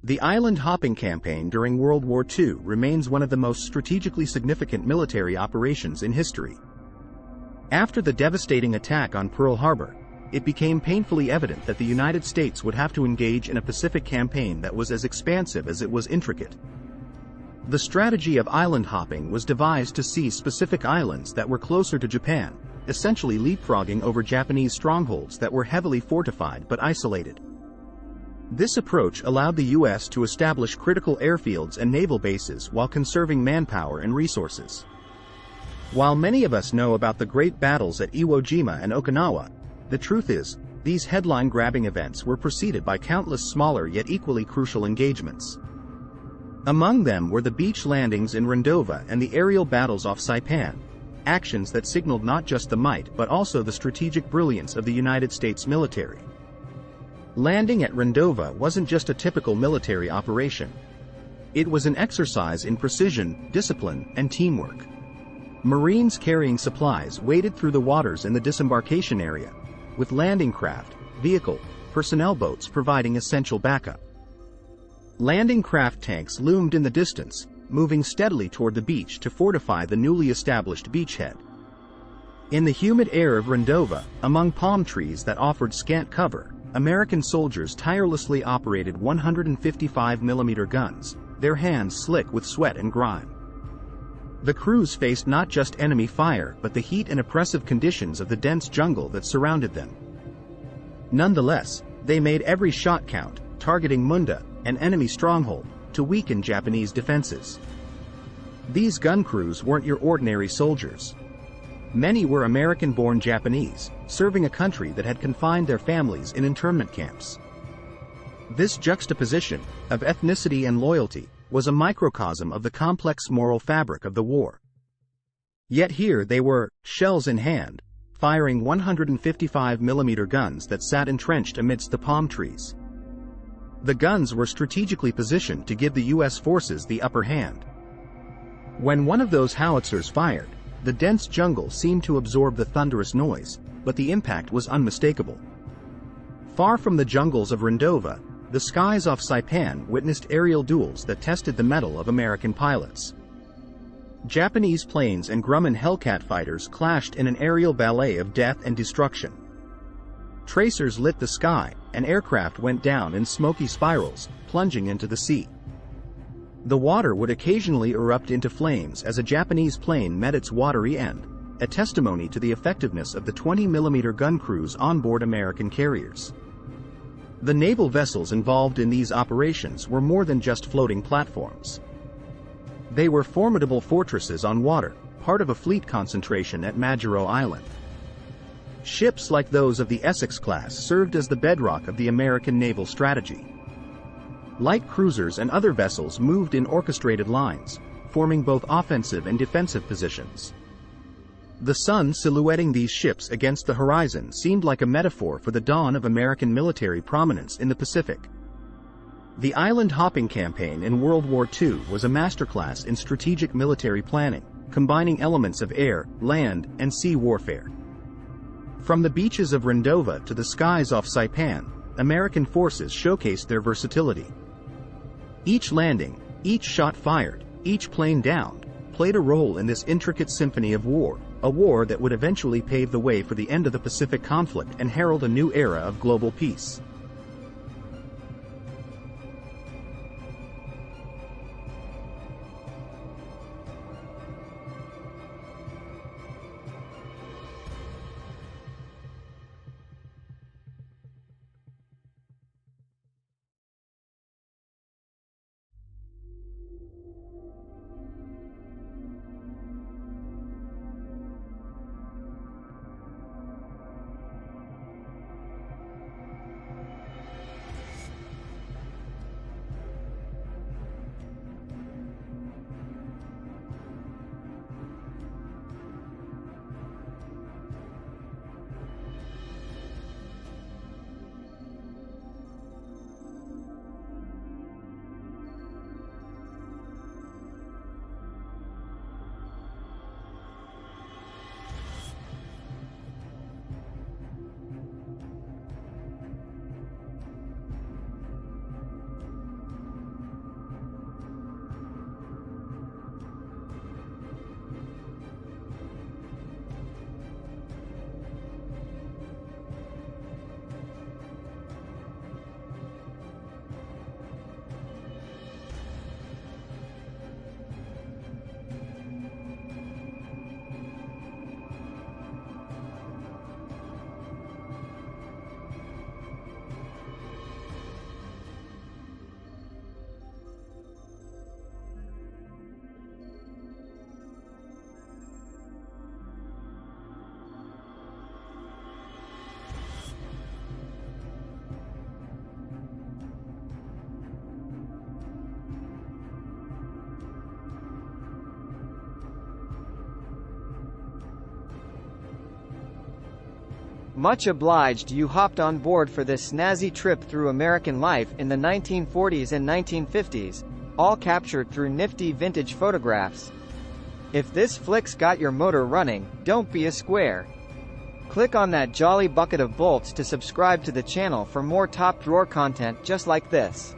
The island hopping campaign during World War II remains one of the most strategically significant military operations in history. After the devastating attack on Pearl Harbor, it became painfully evident that the United States would have to engage in a Pacific campaign that was as expansive as it was intricate. The strategy of island hopping was devised to seize specific islands that were closer to Japan, essentially leapfrogging over Japanese strongholds that were heavily fortified but isolated. This approach allowed the U.S. to establish critical airfields and naval bases while conserving manpower and resources. While many of us know about the great battles at Iwo Jima and Okinawa, the truth is, these headline-grabbing events were preceded by countless smaller yet equally crucial engagements. Among them were the beach landings in Rendova and the aerial battles off Saipan, actions that signaled not just the might but also the strategic brilliance of the United States military. Landing at Rendova wasn't just a typical military operation. It was an exercise in precision, discipline, and teamwork. Marines carrying supplies waded through the waters in the disembarkation area, with landing craft, vehicle, personnel boats providing essential backup. Landing craft tanks loomed in the distance, moving steadily toward the beach to fortify the newly established beachhead. In the humid air of Rendova, among palm trees that offered scant cover, American soldiers tirelessly operated 155mm guns, their hands slick with sweat and grime. The crews faced not just enemy fire but the heat and oppressive conditions of the dense jungle that surrounded them. Nonetheless, they made every shot count, targeting Munda, an enemy stronghold, to weaken Japanese defenses. These gun crews weren't your ordinary soldiers. Many were American-born Japanese, serving a country that had confined their families in internment camps. This juxtaposition of ethnicity and loyalty was a microcosm of the complex moral fabric of the war. Yet here they were, shells in hand, firing 155mm guns that sat entrenched amidst the palm trees. The guns were strategically positioned to give the U.S. forces the upper hand. When one of those howitzers fired, the dense jungle seemed to absorb the thunderous noise, but the impact was unmistakable. Far from the jungles of Rendova, the skies off Saipan witnessed aerial duels that tested the mettle of American pilots. Japanese planes and Grumman Hellcat fighters clashed in an aerial ballet of death and destruction. Tracers lit the sky, and aircraft went down in smoky spirals, plunging into the sea. The water would occasionally erupt into flames as a Japanese plane met its watery end, a testimony to the effectiveness of the 20mm gun crews on board American carriers. The naval vessels involved in these operations were more than just floating platforms. They were formidable fortresses on water, part of a fleet concentration at Majuro Island. Ships like those of the Essex class served as the bedrock of the American naval strategy. Light cruisers and other vessels moved in orchestrated lines, forming both offensive and defensive positions. The sun silhouetting these ships against the horizon seemed like a metaphor for the dawn of American military prominence in the Pacific. The island hopping campaign in World War II was a masterclass in strategic military planning, combining elements of air, land, and sea warfare. From the beaches of Rendova to the skies off Saipan, American forces showcased their versatility. Each landing, each shot fired, each plane downed, played a role in this intricate symphony of war, a war that would eventually pave the way for the end of the Pacific conflict and herald a new era of global peace. Much obliged you hopped on board for this snazzy trip through American life in the 1940s and 1950s, all captured through nifty vintage photographs. If this flick's got your motor running, don't be a square. Click on that jolly bucket of bolts to subscribe to the channel for more top drawer content just like this.